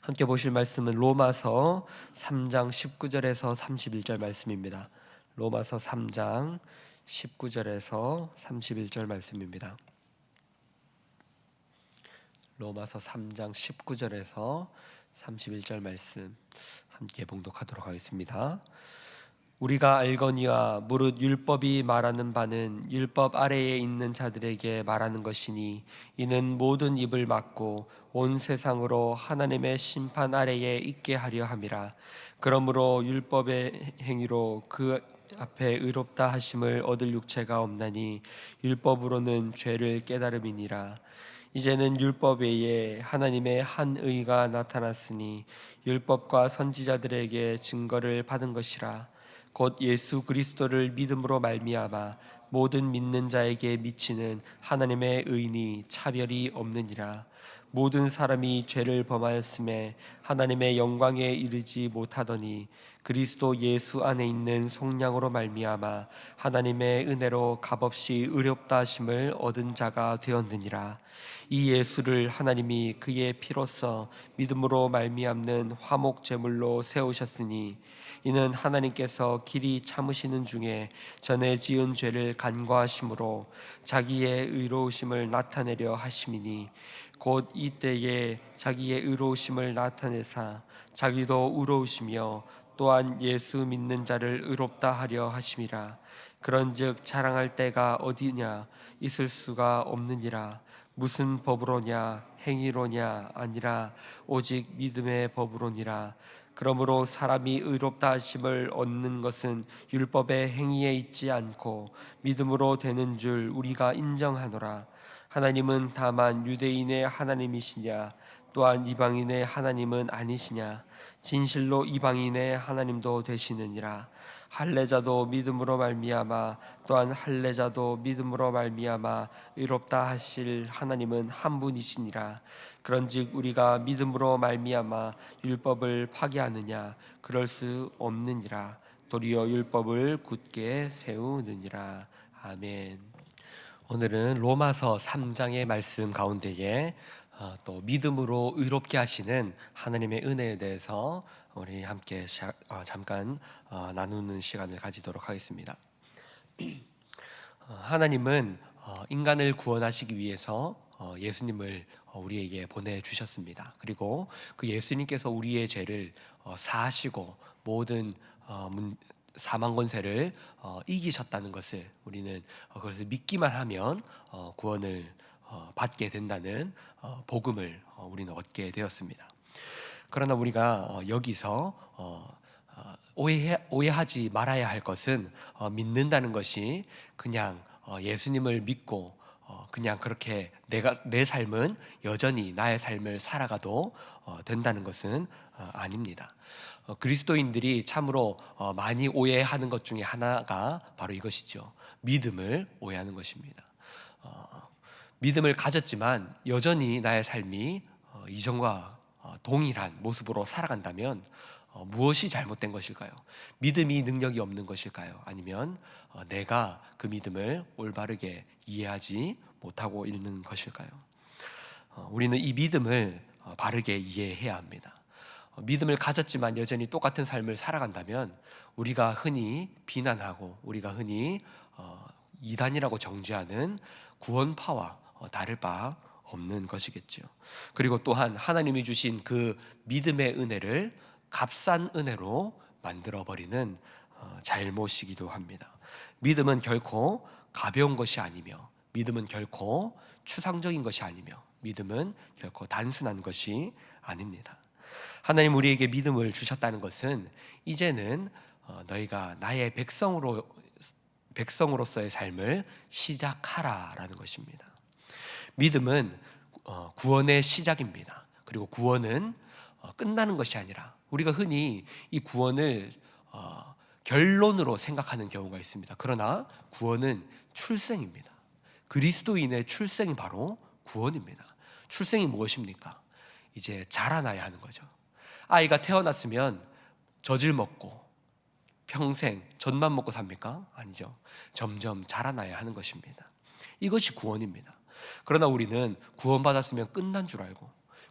함께 보실 말씀은 로마서 3장 19절에서 31절 말씀입니다. 로마서 3장 19절에서 31절 말씀입니다. 로마서 3장 19절에서 31절 말씀 함께 봉독하도록 하겠습니다. 우리가 알거니와 무릇 율법이 말하는 바는 율법 아래에 있는 자들에게 말하는 것이니 이는 모든 입을 막고 온 세상으로 하나님의 심판 아래에 있게 하려 함이라. 그러므로 율법의 행위로 그 앞에 의롭다 하심을 얻을 육체가 없나니 율법으로는 죄를 깨달음이니라. 이제는 율법 외에 하나님의 한 의가 나타났으니 율법과 선지자들에게 증거를 받은 것이라. 곧 예수 그리스도를 믿음으로 말미암아 모든 믿는 자에게 미치는 하나님의 의니 차별이 없느니라. 모든 사람이 죄를 범하였음에 하나님의 영광에 이르지 못하더니 그리스도 예수 안에 있는 속량으로 말미암아 하나님의 은혜로 값없이 의롭다 하심을 얻은 자가 되었느니라. 이 예수를 하나님이 그의 피로써 믿음으로 말미암는 화목 제물로 세우셨으니 이는 하나님께서 길이 참으시는 중에 전에 지은 죄를 간과하심으로 자기의 의로우심을 나타내려 하심이니 곧 이때에 자기의 의로우심을 나타내사 자기도 의로우시며 또한 예수 믿는 자를 의롭다 하려 하심이라. 그런즉 자랑할 때가 어디냐 있을 수가 없느니라. 무슨 법으로냐 행위로냐 아니라 오직 믿음의 법으로니라. 그러므로 사람이 의롭다 하심을 얻는 것은 율법의 행위에 있지 않고 믿음으로 되는 줄 우리가 인정하노라. 하나님은 다만 유대인의 하나님이시냐 또한 이방인의 하나님은 아니시냐. 진실로 이방인의 하나님도 되시느니라. 할례자도 믿음으로 말미암아 또한 할례자도 믿음으로 말미암아 의롭다 하실 하나님은 한 분이시니라. 그런즉 우리가 믿음으로 말미암아 율법을 파기하느냐 그럴 수 없느니라. 도리어 율법을 굳게 세우느니라. 아멘. 오늘은 로마서 3장의 말씀 가운데에 또 믿음으로 의롭게 하시는 하나님의 은혜에 대해서 우리 함께 잠깐 나누는 시간을 가지도록 하겠습니다. 하나님은 인간을 구원하시기 위해서 예수님을 우리에게 보내주셨습니다. 그리고 그 예수님께서 우리의 죄를 사하시고 모든 사망 권세를 이기셨다는 것을 우리는 그것을 믿기만 하면 구원을 받게 된다는 복음을 우리는 얻게 되었습니다. 그러나 우리가 여기서 오해하지 말아야 할 것은 믿는다는 것이 그냥 예수님을 믿고 그냥 그렇게 내 삶은 여전히 나의 삶을 살아가도 된다는 것은 아닙니다. 그리스도인들이 참으로 많이 오해하는 것 중에 하나가 바로 이것이죠. 믿음을 오해하는 것입니다. 믿음을 가졌지만 여전히 나의 삶이 이전과 동일한 모습으로 살아간다면 무엇이 잘못된 것일까요? 믿음이 능력이 없는 것일까요? 아니면 내가 그 믿음을 올바르게 이해하지 못하고 있는 것일까요? 우리는 이 믿음을 바르게 이해해야 합니다. 믿음을 가졌지만 여전히 똑같은 삶을 살아간다면 우리가 흔히 비난하고 우리가 흔히 이단이라고 정죄하는 구원파와 다를 바 없는 것이겠죠. 그리고 또한 하나님이 주신 그 믿음의 은혜를 값싼 은혜로 만들어버리는 잘못이기도 합니다. 믿음은 결코 가벼운 것이 아니며 믿음은 결코 추상적인 것이 아니며 믿음은 결코 단순한 것이 아닙니다. 하나님 우리에게 믿음을 주셨다는 것은 이제는 너희가 나의 백성으로서의 삶을 시작하라라는 것입니다. 믿음은 구원의 시작입니다. 그리고 구원은 끝나는 것이 아니라 우리가 흔히 이 구원을 결론으로 생각하는 경우가 있습니다. 그러나 구원은 출생입니다. 그리스도인의 출생이 바로 구원입니다. 출생이 무엇입니까? 이제 자라나야 하는 거죠. 아이가 태어났으면 젖을 먹고 평생 젖만 먹고 삽니까? 아니죠. 점점 자라나야 하는 것입니다. 이것이 구원입니다. 그러나 우리는 구원받았으면 끝난 줄 알고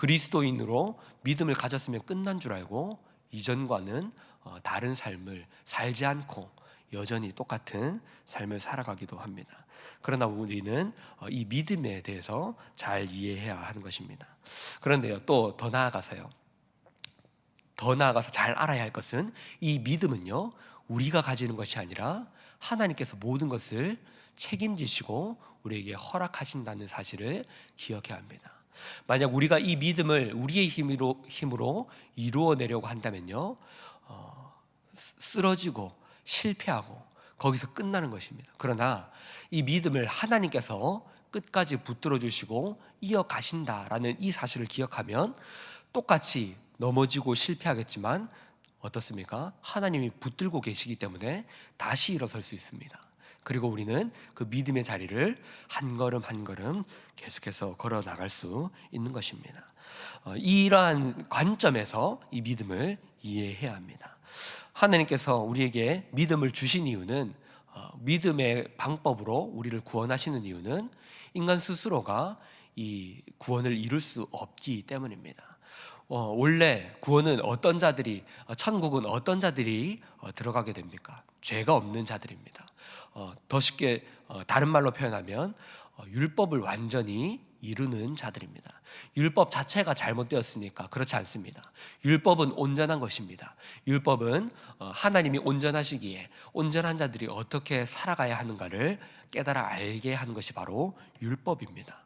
그리스도인으로 믿음을 가졌으면 끝난 줄 알고 이전과는 다른 삶을 살지 않고 여전히 똑같은 삶을 살아가기도 합니다. 그러나 우리는 이 믿음에 대해서 잘 이해해야 하는 것입니다. 그런데요, 또 더 나아가서 잘 알아야 할 것은, 이 믿음은요, 우리가 가지는 것이 아니라 하나님께서 모든 것을 책임지시고 우리에게 허락하신다는 사실을 기억해야 합니다. 만약 우리가 이 믿음을 우리의 힘으로 이루어내려고 한다면요, 쓰러지고 실패하고 거기서 끝나는 것입니다. 그러나 이 믿음을 하나님께서 끝까지 붙들어 주시고 이어가신다라는 이 사실을 기억하면 똑같이 넘어지고 실패하겠지만 어떻습니까? 하나님이 붙들고 계시기 때문에 다시 일어설 수 있습니다. 그리고 우리는 그 믿음의 자리를 한 걸음 한 걸음 계속해서 걸어 나갈 수 있는 것입니다. 이러한 관점에서 이 믿음을 이해해야 합니다. 하나님께서 우리에게 믿음을 주신 이유는, 믿음의 방법으로 우리를 구원하시는 이유는 인간 스스로가 이 구원을 이룰 수 없기 때문입니다. 원래 구원은 천국은 어떤 자들이 들어가게 됩니까? 죄가 없는 자들입니다. 더 쉽게 다른 말로 표현하면 율법을 완전히 이루는 자들입니다. 율법 자체가 잘못되었으니까 그렇지 않습니다. 율법은 온전한 것입니다. 율법은 하나님이 온전하시기에 온전한 자들이 어떻게 살아가야 하는가를 깨달아 알게 하는 것이 바로 율법입니다.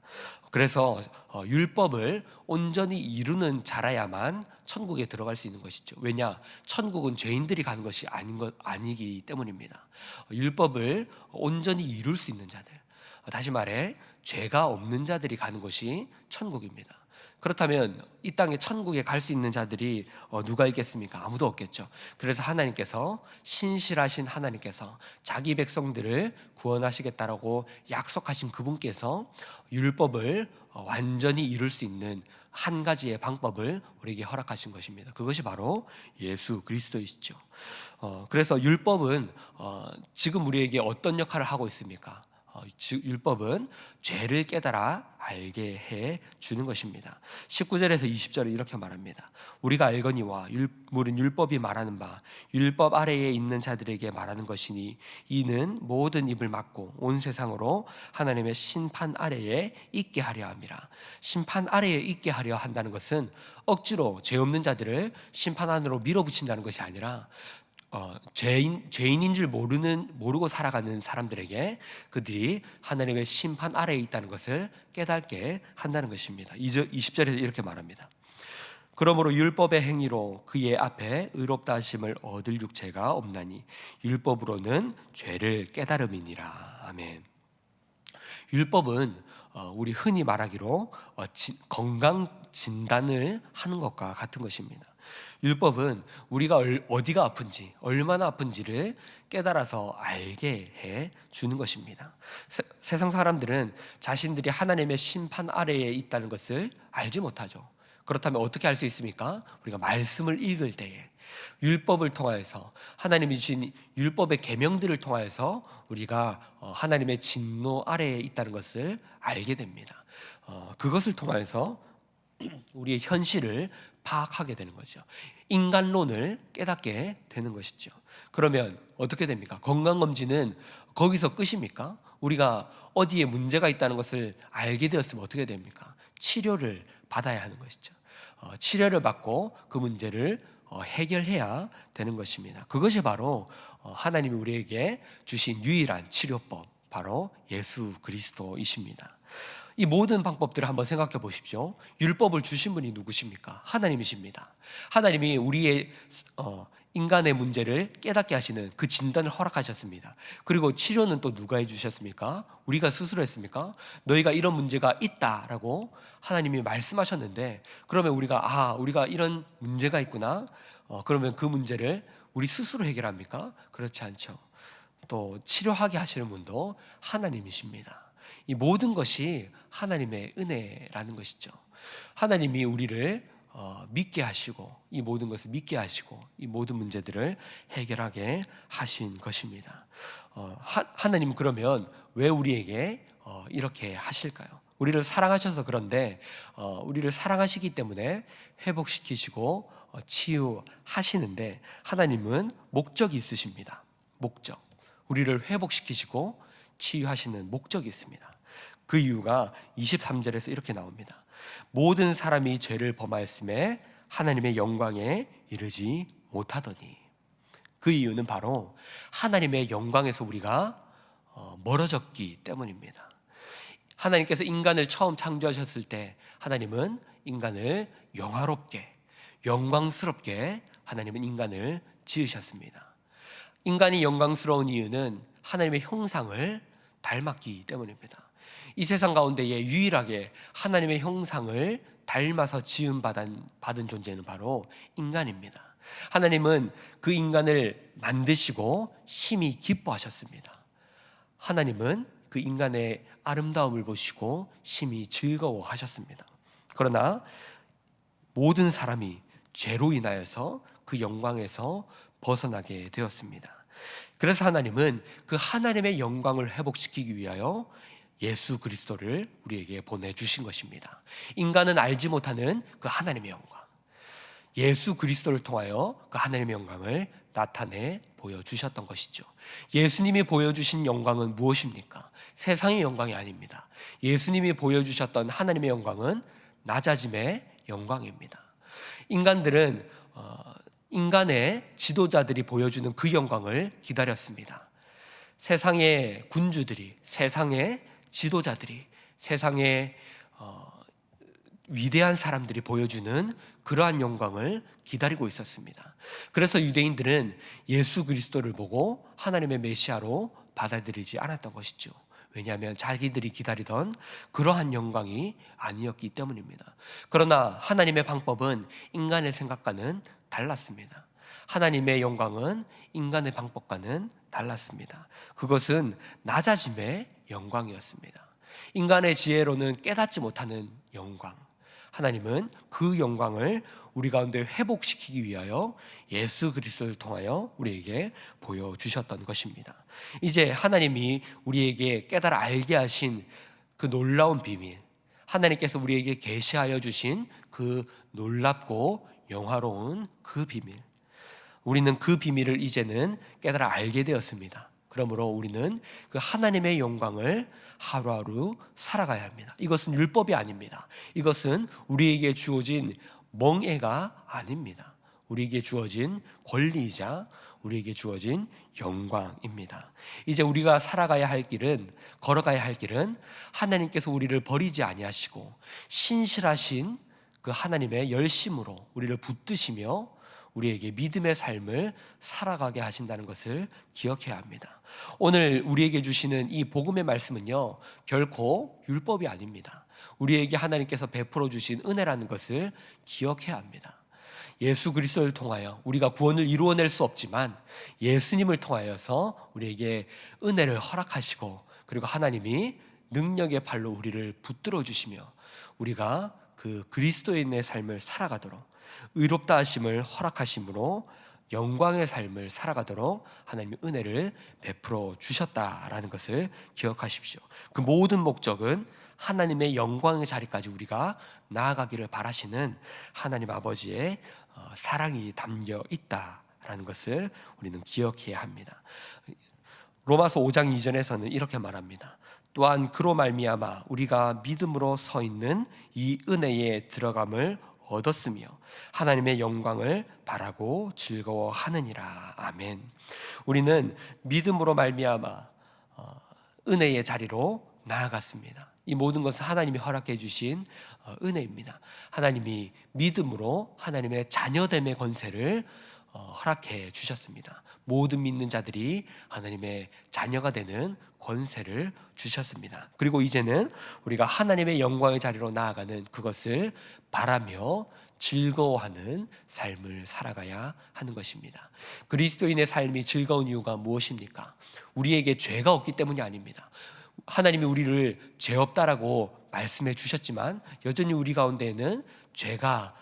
그래서 율법을 온전히 이루는 자라야만 천국에 들어갈 수 있는 것이죠. 왜냐? 천국은 죄인들이 가는 것이 아니기 때문입니다. 율법을 온전히 이룰 수 있는 자들, 다시 말해 죄가 없는 자들이 가는 것이 천국입니다. 그렇다면 이 땅에 천국에 갈 수 있는 자들이 누가 있겠습니까? 아무도 없겠죠. 그래서 하나님께서, 신실하신 하나님께서 자기 백성들을 구원하시겠다라고 약속하신 그분께서 율법을 완전히 이룰 수 있는 한 가지의 방법을 우리에게 허락하신 것입니다. 그것이 바로 예수 그리스도이시죠. 그래서 율법은 지금 우리에게 어떤 역할을 하고 있습니까? 율법은 죄를 깨달아 알게 해 주는 것입니다. 19절에서 20절에 이렇게 말합니다. 우리가 알거니와 율법은 율법이 말하는 바 율법 아래에 있는 자들에게 말하는 것이니 이는 모든 입을 막고 온 세상으로 하나님의 심판 아래에 있게 하려 함이라. 심판 아래에 있게 하려 한다는 것은 억지로 죄 없는 자들을 심판 안으로 밀어붙인다는 것이 아니라 죄인인 줄 모르고 살아가는 사람들에게 그들이 하나님의 심판 아래에 있다는 것을 깨닫게 한다는 것입니다. 20절에서 이렇게 말합니다. 그러므로 율법의 행위로 그의 앞에 의롭다 하심을 얻을 육체가 없나니 율법으로는 죄를 깨달음이니라. 아멘. 율법은 우리 흔히 말하기로 건강 진단을 하는 것과 같은 것입니다. 율법은 우리가 어디가 아픈지, 얼마나 아픈지를 깨달아서 알게 해 주는 것입니다. 세상 사람들은 자신들이 하나님의 심판 아래에 있다는 것을 알지 못하죠. 그렇다면 어떻게 알 수 있습니까? 우리가 말씀을 읽을 때에, 율법을 통하여서, 하나님이 주신 율법의 계명들을 통하여서 우리가 하나님의 진노 아래에 있다는 것을 알게 됩니다. 그것을 통하여서 우리의 현실을 파악하게 되는 거죠. 인간론을 깨닫게 되는 것이죠. 그러면 어떻게 됩니까? 건강검진은 거기서 끝입니까? 우리가 어디에 문제가 있다는 것을 알게 되었으면 어떻게 됩니까? 치료를 받아야 하는 것이죠. 치료를 받고 그 문제를 해결해야 되는 것입니다. 그것이 바로 하나님이 우리에게 주신 유일한 치료법, 바로 예수 그리스도이십니다. 이 모든 방법들을 한번 생각해 보십시오. 율법을 주신 분이 누구십니까? 하나님이십니다. 하나님이 우리의 인간의 문제를 깨닫게 하시는 그 진단을 허락하셨습니다. 그리고 치료는 또 누가 해주셨습니까? 우리가 스스로 했습니까? 너희가 이런 문제가 있다라고 하나님이 말씀하셨는데, 그러면 우리가 이런 문제가 있구나, 그러면 그 문제를 우리 스스로 해결합니까? 그렇지 않죠. 또 치료하게 하시는 분도 하나님이십니다. 이 모든 것이 하나님의 은혜라는 것이죠. 하나님이 우리를 믿게 하시고, 이 모든 것을 믿게 하시고, 이 모든 문제들을 해결하게 하신 것입니다. 하나님은 그러면 왜 우리에게 이렇게 하실까요? 우리를 사랑하셔서 그런데 우리를 사랑하시기 때문에 회복시키시고 치유하시는데 하나님은 목적이 있으십니다. 목적. 우리를 회복시키시고 치유하시는 목적이 있습니다. 그 이유가 23절에서 이렇게 나옵니다. 모든 사람이 죄를 범하였음에 하나님의 영광에 이르지 못하더니. 그 이유는 바로 하나님의 영광에서 우리가 멀어졌기 때문입니다. 하나님께서 인간을 처음 창조하셨을 때 하나님은 인간을 영화롭게, 영광스럽게 하나님은 인간을 지으셨습니다. 인간이 영광스러운 이유는 하나님의 형상을 닮았기 때문입니다. 이 세상 가운데에 유일하게 하나님의 형상을 닮아서 지음받은 존재는 바로 인간입니다. 하나님은 그 인간을 만드시고 심히 기뻐하셨습니다. 하나님은 그 인간의 아름다움을 보시고 심히 즐거워하셨습니다. 그러나 모든 사람이 죄로 인하여서 그 영광에서 벗어나게 되었습니다. 그래서 하나님은 그 하나님의 영광을 회복시키기 위하여 예수 그리스도를 우리에게 보내주신 것입니다. 인간은 알지 못하는 그 하나님의 영광, 예수 그리스도를 통하여 그 하나님의 영광을 나타내 보여주셨던 것이죠. 예수님이 보여주신 영광은 무엇입니까? 세상의 영광이 아닙니다. 예수님이 보여주셨던 하나님의 영광은 낮아짐의 영광입니다. 인간들은 인간의 지도자들이 보여주는 그 영광을 기다렸습니다. 세상의 군주들이, 세상의 지도자들이, 세상의 위대한 사람들이 보여주는 그러한 영광을 기다리고 있었습니다. 그래서 유대인들은 예수 그리스도를 보고 하나님의 메시아로 받아들이지 않았던 것이죠. 왜냐하면 자기들이 기다리던 그러한 영광이 아니었기 때문입니다. 그러나 하나님의 방법은 인간의 생각과는 달랐습니다. 하나님의 영광은 인간의 방법과는 달랐습니다. 그것은 낮아짐의 영광이었습니다. 인간의 지혜로는 깨닫지 못하는 영광. 하나님은 그 영광을 우리 가운데 회복시키기 위하여 예수 그리스도를 통하여 우리에게 보여주셨던 것입니다. 이제 하나님이 우리에게 깨달아 알게 하신 그 놀라운 비밀, 하나님께서 우리에게 계시하여 주신 그 놀랍고 영화로운 그 비밀, 우리는 그 비밀을 이제는 깨달아 알게 되었습니다. 그러므로 우리는 그 하나님의 영광을 하루하루 살아가야 합니다. 이것은 율법이 아닙니다. 이것은 우리에게 주어진 멍에가 아닙니다. 우리에게 주어진 권리이자 우리에게 주어진 영광입니다. 이제 우리가 살아가야 할 길은, 걸어가야 할 길은 하나님께서 우리를 버리지 아니하시고 신실하신 그 하나님의 열심으로 우리를 붙드시며 우리에게 믿음의 삶을 살아가게 하신다는 것을 기억해야 합니다. 오늘 우리에게 주시는 이 복음의 말씀은요, 결코 율법이 아닙니다. 우리에게 하나님께서 베풀어 주신 은혜라는 것을 기억해야 합니다. 예수 그리스도를 통하여 우리가 구원을 이루어낼 수 없지만 예수님을 통하여서 우리에게 은혜를 허락하시고, 그리고 하나님이 능력의 팔로 우리를 붙들어 주시며 우리가 그 그리스도인의 삶을 살아가도록, 의롭다 하심을 허락하심으로 영광의 삶을 살아가도록 하나님의 은혜를 베풀어 주셨다라는 것을 기억하십시오. 그 모든 목적은 하나님의 영광의 자리까지 우리가 나아가기를 바라시는 하나님 아버지의 사랑이 담겨 있다라는 것을 우리는 기억해야 합니다. 로마서 5장 2절에서는 이렇게 말합니다. 또한 그로 말미암아 우리가 믿음으로 서 있는 이 은혜에 들어감을 얻었으며 하나님의 영광을 바라고 즐거워하느니라. 아멘. 우리는 믿음으로 말미암아 은혜의 자리로 나아갔습니다. 이 모든 것은 하나님이 허락해 주신 은혜입니다. 하나님이 믿음으로 하나님의 자녀됨의 권세를 허락해 주셨습니다. 모든 믿는 자들이 하나님의 자녀가 되는 권세를 주셨습니다. 그리고 이제는 우리가 하나님의 영광의 자리로 나아가는 그것을 바라며 즐거워하는 삶을 살아가야 하는 것입니다. 그리스도인의 삶이 즐거운 이유가 무엇입니까? 우리에게 죄가 없기 때문이 아닙니다. 하나님이 우리를 죄 없다라고 말씀해 주셨지만 여전히 우리 가운데에는 죄가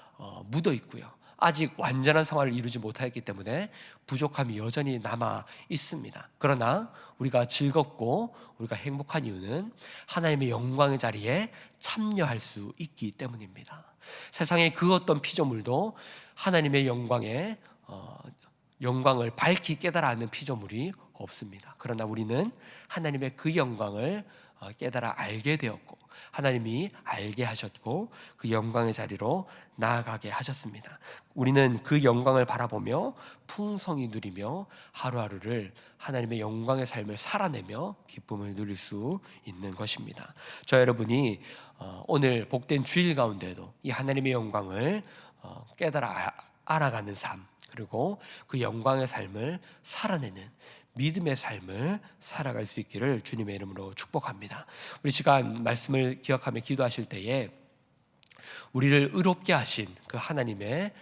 묻어 있고요, 아직 완전한 생활을 이루지 못하였기 때문에 부족함이 여전히 남아 있습니다. 그러나 우리가 즐겁고 우리가 행복한 이유는 하나님의 영광의 자리에 참여할 수 있기 때문입니다. 세상의 그 어떤 피조물도 하나님의 영광을 밝히 깨달아 아는 피조물이 없습니다. 그러나 우리는 하나님의 그 영광을 깨달아 알게 되었고, 하나님이 알게 하셨고 그 영광의 자리로 나아가게 하셨습니다. 우리는 그 영광을 바라보며 풍성히 누리며 하루하루를 하나님의 영광의 삶을 살아내며 기쁨을 누릴 수 있는 것입니다. 저 여러분이 오늘 복된 주일 가운데도 이 하나님의 영광을 깨달아 알아가는 삶, 그리고 그 영광의 삶을 살아내는 믿음의 삶을 살아갈 수 있기를 주님의 이름으로 축복합니다. 우리 시간 말씀을 기억하며 기도하실 때에 우리를 의롭게 하신 그 하나님의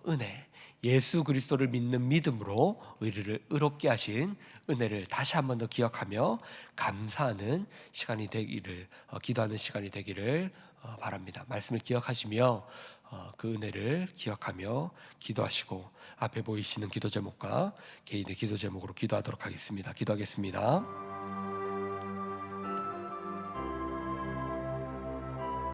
은혜, 예수 그리스도를 믿는 믿음으로 우리를 의롭게 하신 은혜를 다시 한 번 더 기억하며 감사하는 시간이 되기를, 기도하는 시간이 되기를 바랍니다. 말씀을 기억하시며 그 은혜를 기억하며 기도하시고, 앞에 보이시는 기도 제목과 개인의 기도 제목으로 기도하도록 하겠습니다. 기도하겠습니다.